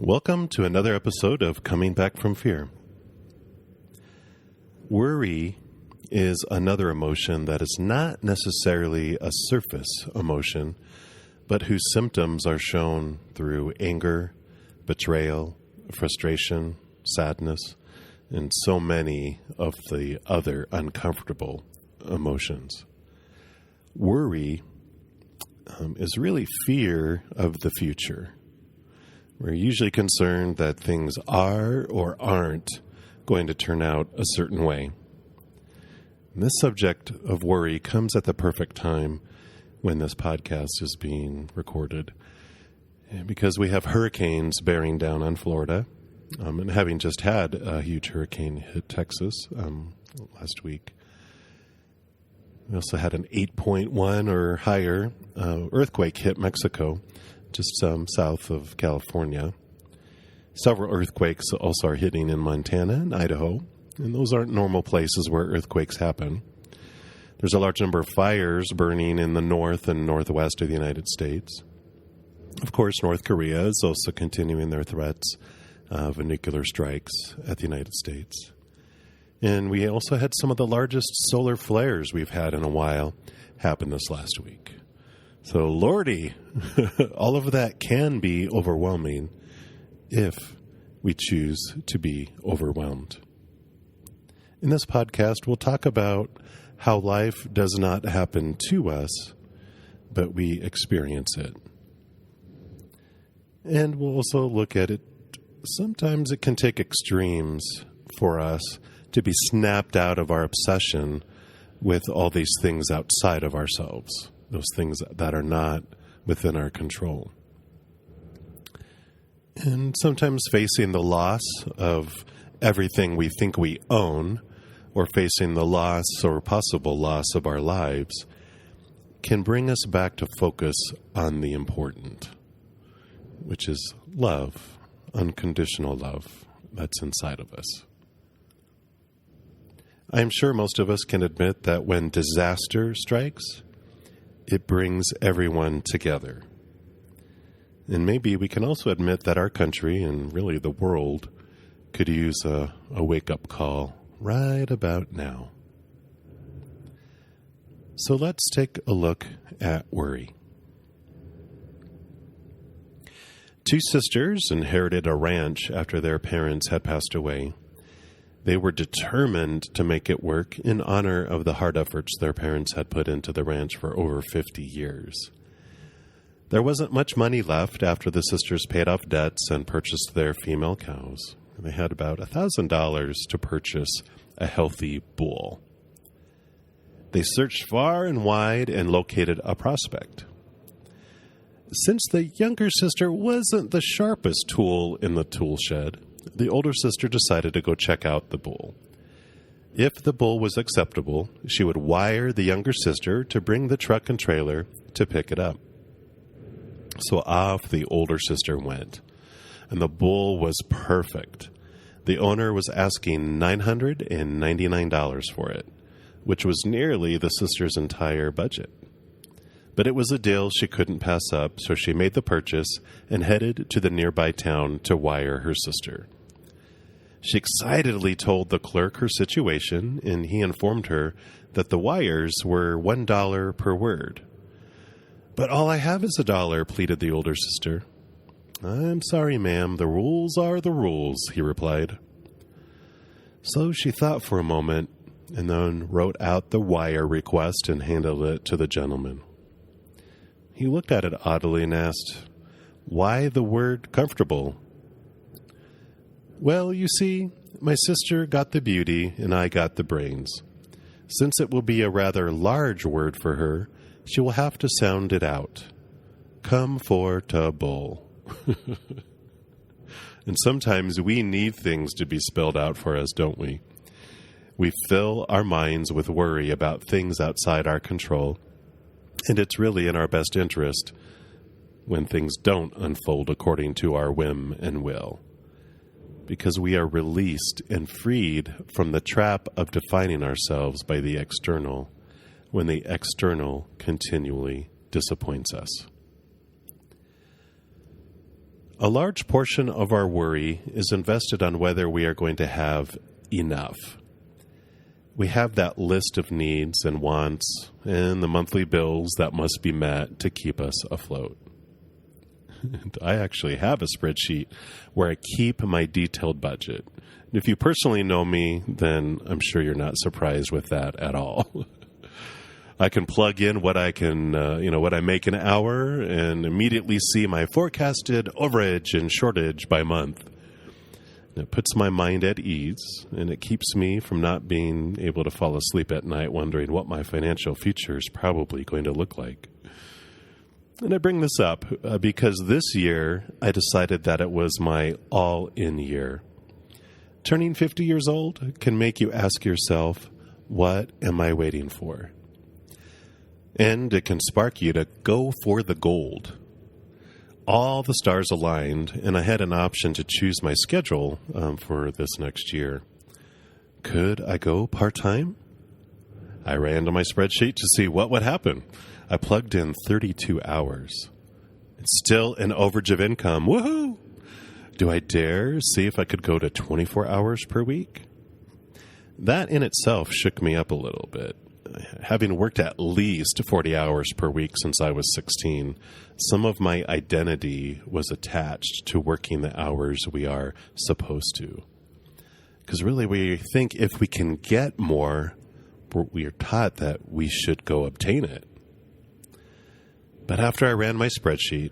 Welcome to another episode of Coming Back from Fear. Worry is another emotion that is not necessarily a surface emotion, but whose symptoms are shown through anger, betrayal, frustration, sadness, and so many of the other uncomfortable emotions. Worry is really fear of the future. We're usually concerned that things are or aren't going to turn out a certain way. And this subject of worry comes at the perfect time when this podcast is being recorded, because we have hurricanes bearing down on Florida, and having just had a huge hurricane hit Texas last week. We also had an 8.1 or higher earthquake hit Mexico, just south of California. Several earthquakes also are hitting in Montana and Idaho, and those aren't normal places where earthquakes happen. There's a large number of fires burning in the north and northwest of the United States. Of course, North Korea is also continuing their threats of nuclear strikes at the United States. And we also had some of the largest solar flares we've had in a while happen this last week. So, Lordy, all of that can be overwhelming if we choose to be overwhelmed. In this podcast, we'll talk about how life does not happen to us, but we experience it. And we'll also look at it. Sometimes it can take extremes for us to be snapped out of our obsession with all these things outside of ourselves. Those things that are not within our control. And sometimes facing the loss of everything we think we own, or facing the loss or possible loss of our lives, can bring us back to focus on the important, which is love, unconditional love that's inside of us. I'm sure most of us can admit that when disaster strikes, it brings everyone together. And maybe we can also admit that our country, and really the world, could use a wake-up call right about now. So let's take a look at worry. Two sisters inherited a ranch after their parents had passed away. They were determined to make it work in honor of the hard efforts their parents had put into the ranch for over 50 years. There wasn't much money left after the sisters paid off debts and purchased their female cows. They had about $1,000 to purchase a healthy bull. They searched far and wide and located a prospect. Since the younger sister wasn't the sharpest tool in the tool shed, the older sister decided to go check out the bull. If the bull was acceptable, she would wire the younger sister to bring the truck and trailer to pick it up. So off the older sister went, and the bull was perfect. The owner was asking $999 for it, which was nearly the sister's entire budget. But it was a deal she couldn't pass up, so she made the purchase and headed to the nearby town to wire her sister. She excitedly told the clerk her situation, and he informed her that the wires were $1 per word. "But all I have is $1, pleaded the older sister. "I'm sorry, ma'am, the rules are the rules," he replied. So she thought for a moment, and then wrote out the wire request and handed it to the gentleman. He looked at it oddly and asked, "Why the word comfortable?" "Well, you see, my sister got the beauty and I got the brains. Since it will be a rather large word for her, she will have to sound it out. Comfortable." And sometimes we need things to be spelled out for us, don't we? We fill our minds with worry about things outside our control, and it's really in our best interest when things don't unfold according to our whim and will, because we are released and freed from the trap of defining ourselves by the external when the external continually disappoints us. A large portion of our worry is invested on whether we are going to have enough. We have that list of needs and wants and the monthly bills that must be met to keep us afloat. I actually have a spreadsheet where I keep my detailed budget. If you personally know me, then I'm sure you're not surprised with that at all. I can plug in what I can, what I make an hour and immediately see my forecasted overage and shortage by month. It puts my mind at ease, and it keeps me from not being able to fall asleep at night wondering what my financial future is probably going to look like. And I bring this up because this year I decided that it was my all-in year. Turning 50 years old can make you ask yourself, what am I waiting for? And it can spark you to go for the gold. All the stars aligned, and I had an option to choose my schedule for this next year. Could I go part-time? I ran to my spreadsheet to see what would happen. I plugged in 32 hours. It's still an overage of income. Woohoo! Do I dare see if I could go to 24 hours per week? That in itself shook me up a little bit. Having worked at least 40 hours per week since I was 16, some of my identity was attached to working the hours we are supposed to. Because really we think if we can get more, we are taught that we should go obtain it. But after I ran my spreadsheet,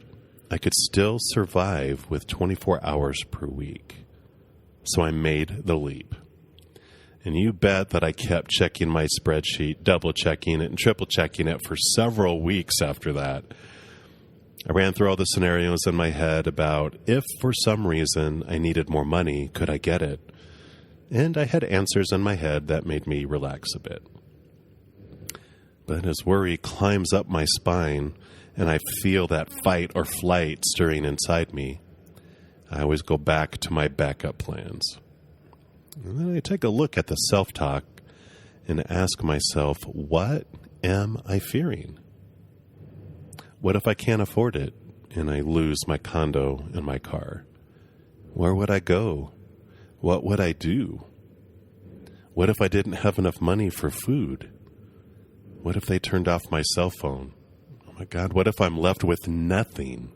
I could still survive with 24 hours per week. So I made the leap. And you bet that I kept checking my spreadsheet, double-checking it, and triple-checking it for several weeks after that. I ran through all the scenarios in my head about if for some reason I needed more money, could I get it? And I had answers in my head that made me relax a bit. But as worry climbs up my spine and I feel that fight or flight stirring inside me, I always go back to my backup plans. And then I take a look at the self-talk and ask myself, what am I fearing? What if I can't afford it and I lose my condo and my car? Where would I go? What would I do? What if I didn't have enough money for food? What if they turned off my cell phone? Oh my God, what if I'm left with nothing?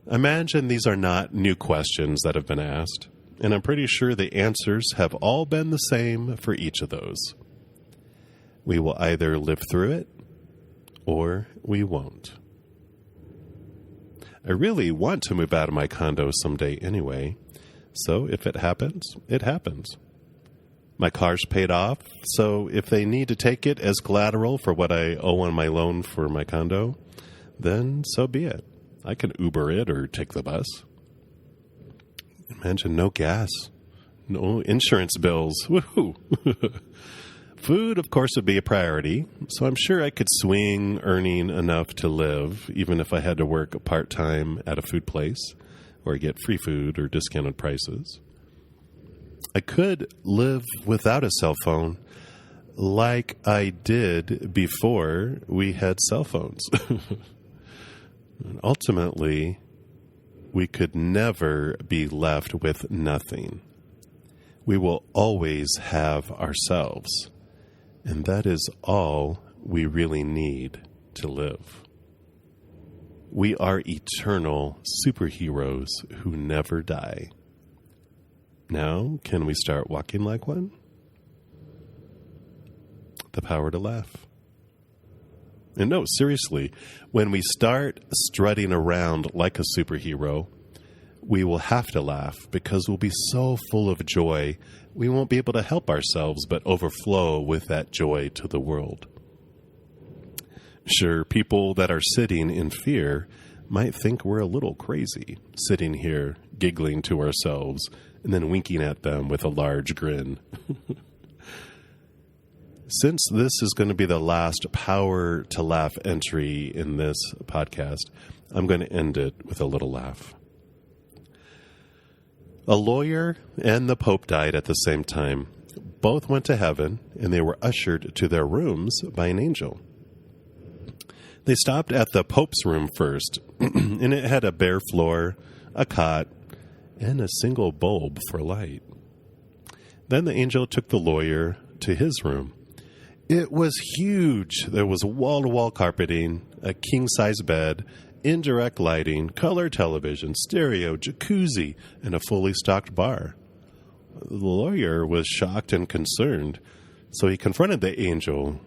Imagine these are not new questions that have been asked. And I'm pretty sure the answers have all been the same for each of those. We will either live through it or we won't. I really want to move out of my condo someday anyway, so if it happens, it happens. My car's paid off, so if they need to take it as collateral for what I owe on my loan for my condo, then so be it. I can Uber it or take the bus. Imagine no gas, no insurance bills. Woohoo! Food, of course, would be a priority, so I'm sure I could swing earning enough to live, even if I had to work part-time at a food place or get free food or discounted prices. I could live without a cell phone like I did before we had cell phones. Ultimately, we could never be left with nothing. We will always have ourselves, and that is all we really need to live. We are eternal superheroes who never die. Now, can we start walking like one? The power to laugh. And no, seriously, when we start strutting around like a superhero, we will have to laugh because we'll be so full of joy, we won't be able to help ourselves but overflow with that joy to the world. Sure, people that are sitting in fear might think we're a little crazy, sitting here giggling to ourselves and then winking at them with a large grin. Since this is going to be the last Power to Laugh entry in this podcast, I'm going to end it with a little laugh. A lawyer and the Pope died at the same time. Both went to heaven, and they were ushered to their rooms by an angel. They stopped at the Pope's room first, and it had a bare floor, a cot, and a single bulb for light. Then the angel took the lawyer to his room. It was huge. There was wall-to-wall carpeting, a king-size bed, indirect lighting, color television, stereo, jacuzzi, and a fully stocked bar. The lawyer was shocked and concerned, so he confronted the angel.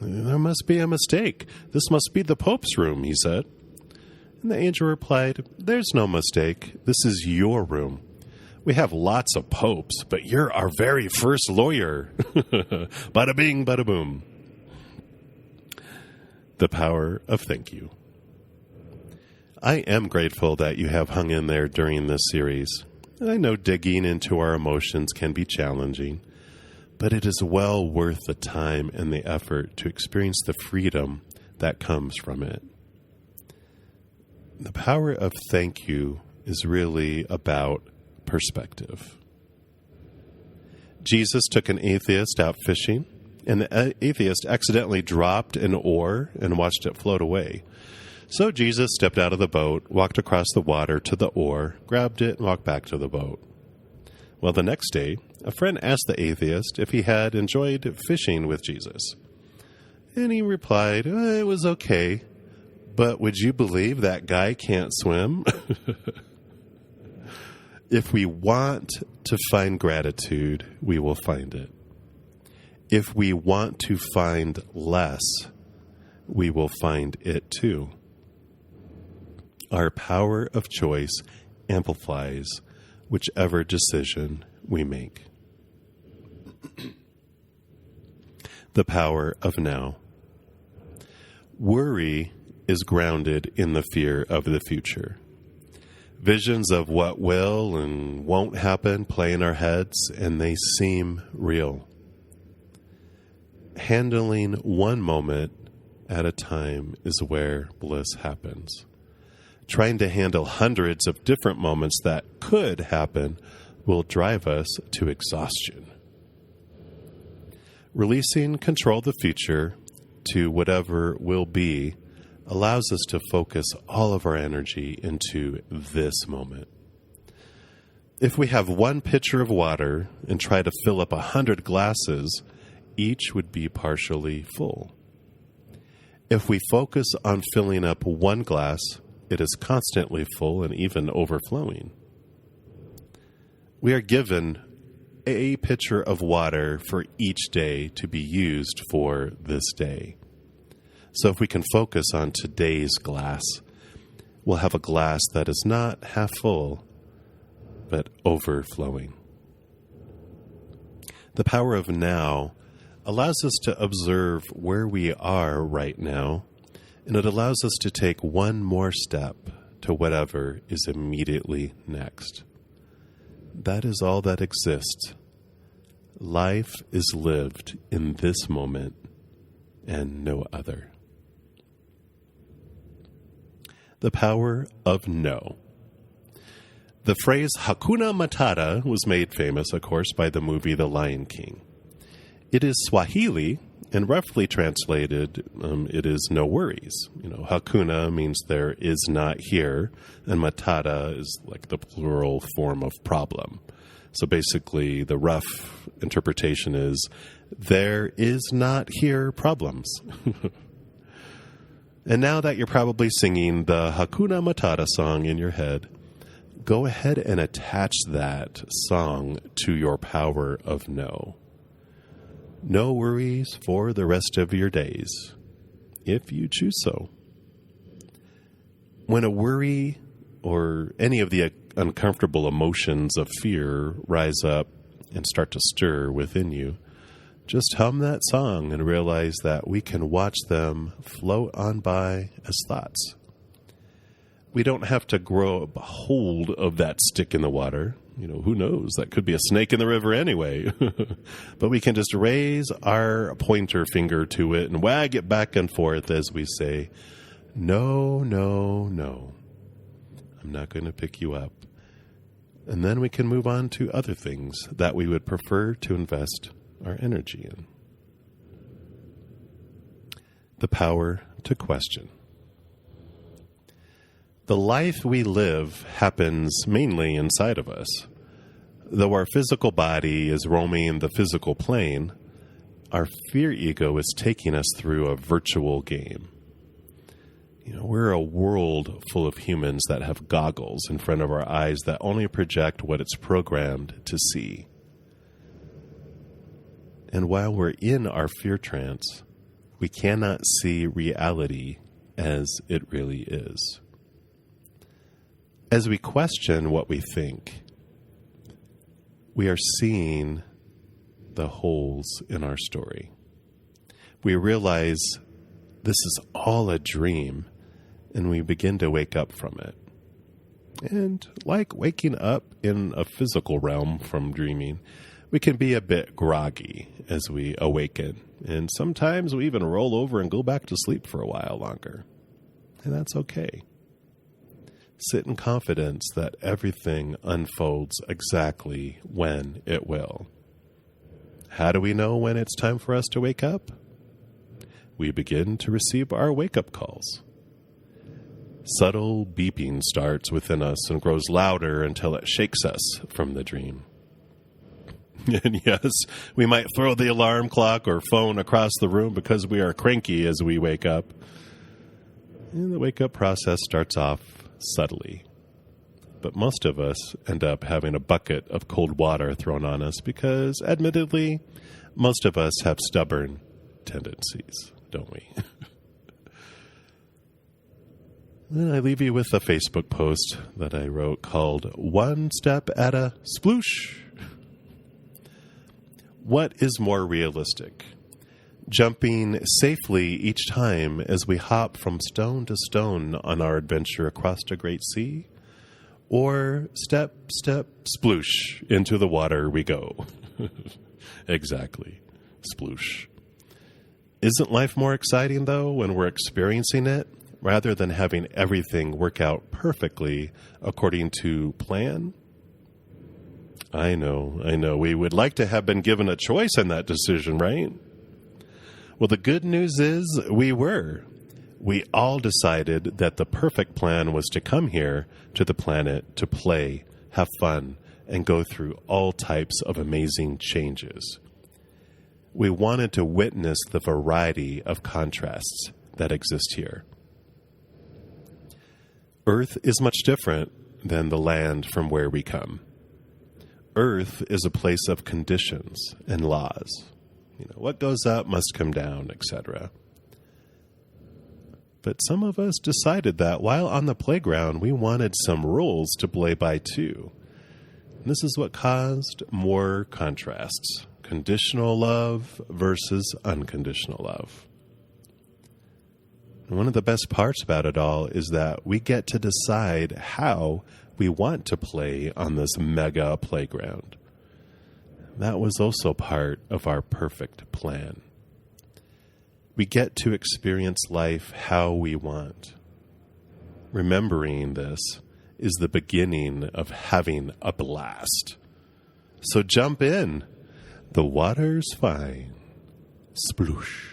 "There must be a mistake. This must be the Pope's room," he said. And the angel replied, "There's no mistake. This is your room. We have lots of popes, but you're our very first lawyer." Bada bing, bada boom. The power of thank you. I am grateful that you have hung in there during this series. I know digging into our emotions can be challenging, but it is well worth the time and the effort to experience the freedom that comes from it. The power of thank you is really about perspective. Jesus took an atheist out fishing, and the atheist accidentally dropped an oar and watched it float away. So Jesus stepped out of the boat, walked across the water to the oar, grabbed it, and walked back to the boat. Well, the next day, a friend asked the atheist if he had enjoyed fishing with Jesus. And he replied, "It was okay, but would you believe that guy can't swim?" If we want to find gratitude, we will find it. If we want to find less, we will find it too. Our power of choice amplifies whichever decision we make. The power of now. Worry is grounded in the fear of the future. Visions of what will and won't happen play in our heads, and they seem real. Handling one moment at a time is where bliss happens. Trying to handle hundreds of different moments that could happen will drive us to exhaustion. Releasing control of the future to whatever will be allows us to focus all of our energy into this moment. If we have one pitcher of water and try to fill up 100 glasses, each would be partially full. If we focus on filling up one glass, it is constantly full and even overflowing. We are given a pitcher of water for each day to be used for this day. So if we can focus on today's glass, we'll have a glass that is not half full, but overflowing. The power of now allows us to observe where we are right now, and it allows us to take one more step to whatever is immediately next. That is all that exists. Life is lived in this moment and no other. The power of no. The phrase Hakuna Matata was made famous, of course, by the movie The Lion King. It is Swahili, and roughly translated, it is no worries. Hakuna means there is not here, and Matata is like the plural form of problem. So basically, the rough interpretation is, there is not here problems. And now that you're probably singing the Hakuna Matata song in your head, go ahead and attach that song to your power of no. No worries for the rest of your days, if you choose so. When a worry or any of the uncomfortable emotions of fear rise up and start to stir within you, just hum that song and realize that we can watch them float on by as thoughts. We don't have to grow a hold of that stick in the water. Who knows? That could be a snake in the river anyway. But we can just raise our pointer finger to it and wag it back and forth as we say, no, no, no. I'm not going to pick you up. And then we can move on to other things that we would prefer to invest our energy in. The power to question. The life we live happens mainly inside of us. Though our physical body is roaming the physical plane, our fear ego is taking us through a virtual game. We're a world full of humans that have goggles in front of our eyes that only project what it's programmed to see. And while we're in our fear trance, we cannot see reality as it really is. As we question what we think, we are seeing the holes in our story. We realize this is all a dream, and we begin to wake up from it. And like waking up in a physical realm from dreaming, we can be a bit groggy as we awaken. And sometimes we even roll over and go back to sleep for a while longer. And that's okay. Sit in confidence that everything unfolds exactly when it will. How do we know when it's time for us to wake up? We begin to receive our wake-up calls. Subtle beeping starts within us and grows louder until it shakes us from the dream. And yes, we might throw the alarm clock or phone across the room because we are cranky as we wake up. And the wake-up process starts off subtly. But most of us end up having a bucket of cold water thrown on us because, admittedly, most of us have stubborn tendencies, don't we? Then I leave you with a Facebook post that I wrote called One Step at a SPLOOSH. What is more realistic? Jumping safely each time as we hop from stone to stone on our adventure across the great sea? Or step, sploosh, into the water we go? Exactly. Sploosh. Isn't life more exciting, though, when we're experiencing it, rather than having everything work out perfectly according to plan? I know. We would like to have been given a choice in that decision, right? Well, the good news is we were. We all decided that the perfect plan was to come here to the planet to play, have fun, and go through all types of amazing changes. We wanted to witness the variety of contrasts that exist here. Earth is much different than the land from where we come. Earth is a place of conditions and laws. What goes up must come down, etc. But some of us decided that while on the playground, we wanted some rules to play by too. And this is what caused more contrasts. Conditional love versus unconditional love. And one of the best parts about it all is that we get to decide how we want to play on this mega playground. That was also part of our perfect plan. We get to experience life how we want. Remembering this is the beginning of having a blast. So jump in. The water's fine. Sploosh.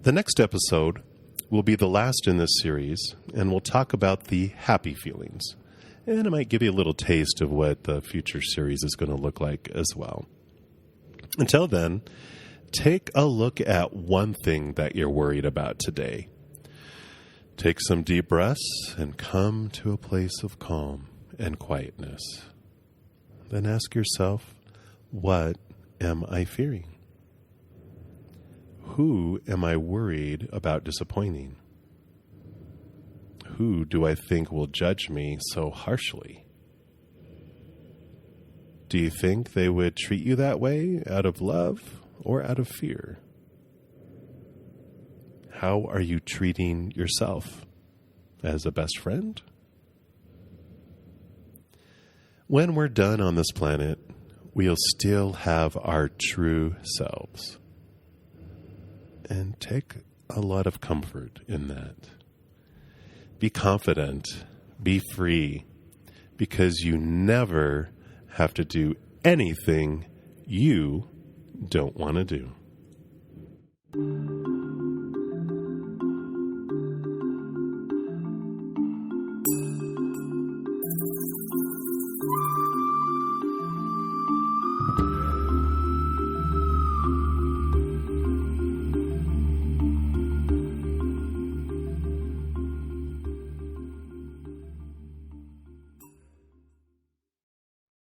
The next episode will be the last in this series, and we'll talk about the happy feelings. And it might give you a little taste of what the future series is going to look like as well. Until then, take a look at one thing that you're worried about today. Take some deep breaths and come to a place of calm and quietness. Then ask yourself, what am I fearing? Who am I worried about disappointing? Who do I think will judge me so harshly? Do you think they would treat you that way out of love or out of fear? How are you treating yourself? As a best friend? When we're done on this planet, we'll still have our true selves. And take a lot of comfort in that. Be confident, be free, because you never have to do anything you don't want to do.